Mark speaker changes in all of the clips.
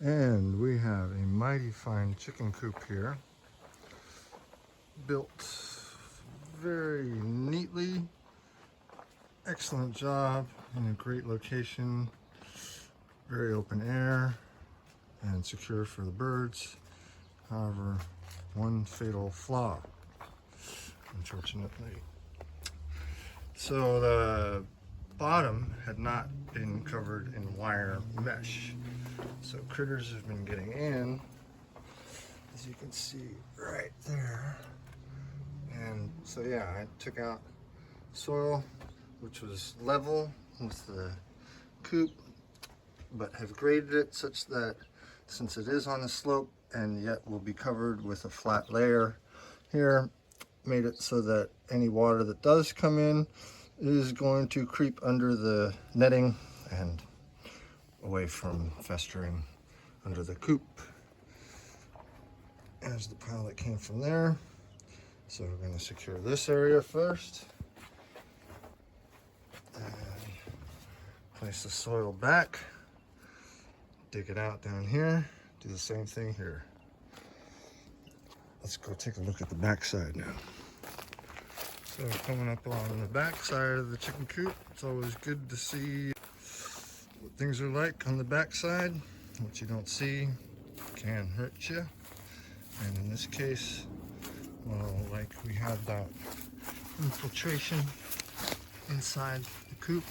Speaker 1: And we have a mighty fine chicken coop here, built very neatly. Excellent job in a great location, very open air and secure for the birds. However, one fatal flaw, unfortunately. So the bottom had not been covered in wire mesh. So critters have been getting in, as you can see right there. And so yeah, I took out soil, which was level with the coop, but have graded it such that since it is on a slope and yet will be covered with a flat layer here, made it so that any water that does come in is going to creep under the netting and away from festering under the coop. As the pile that came from there. So we're going to secure this area first and place the soil back, dig it out down here, do the same thing here. Let's go take a look at the back side now. So coming up along the back side of the chicken coop, it's always good to see what things are like on the back side. What you don't see can hurt you. And in this case, well, like we had that infiltration inside the coop.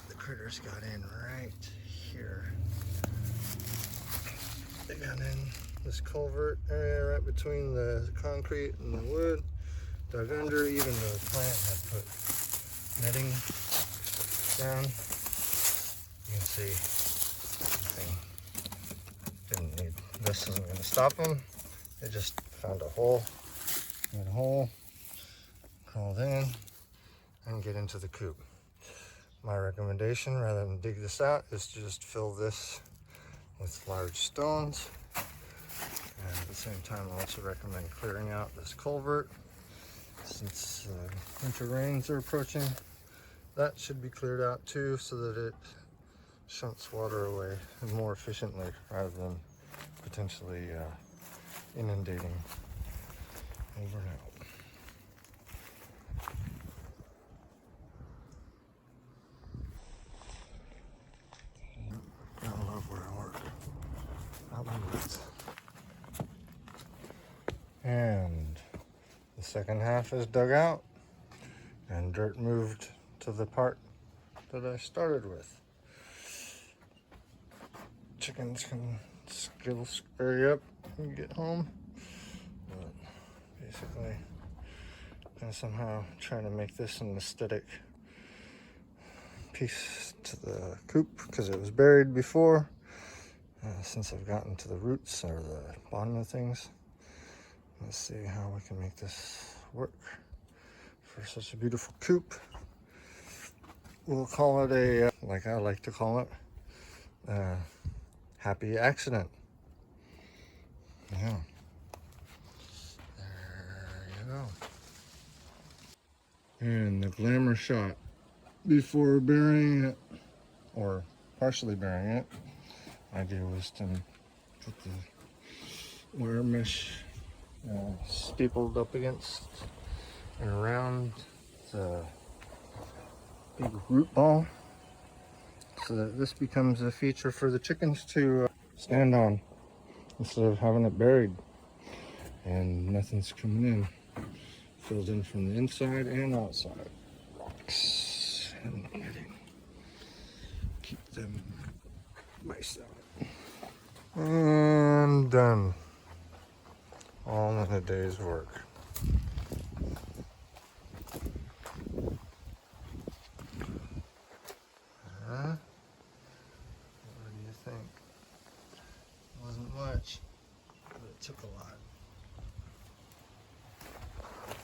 Speaker 1: The critters got in right here. They got in this culvert area right between the concrete and the wood. Dug under, even the plant had put netting down. You can see didn't need, this isn't going to stop them. They just found a hole, made a hole, crawled in, and get into the coop. My recommendation, rather than dig this out, is to just fill this with large stones. And at the same time, I also recommend clearing out this culvert. Since winter rains are approaching, that should be cleared out too, so that it shunts water away more efficiently rather than potentially inundating over and out. I love where I work. Out in the woods. And the second half is dug out and dirt moved to the part that I started with. Chickens can still scurry up and get home, but basically I'm somehow trying to make this an aesthetic piece to the coop because it was buried before. Since I've gotten to the roots or the bottom of things, let's see how we can make this work for such a beautiful coop. We'll call it a, like I like to call it, happy accident. Yeah. There you go. And the glamour shot before burying it, or partially burying it. Idea was to put the wire mesh stapled up against and around the big root ball, so that this becomes a feature for the chickens to stand on instead of having it buried and nothing's coming in. Filled in from the inside and outside. Rocks and netting. Keep them moist out. And done. All in a day's work. What do you think? It wasn't much, but it took a lot.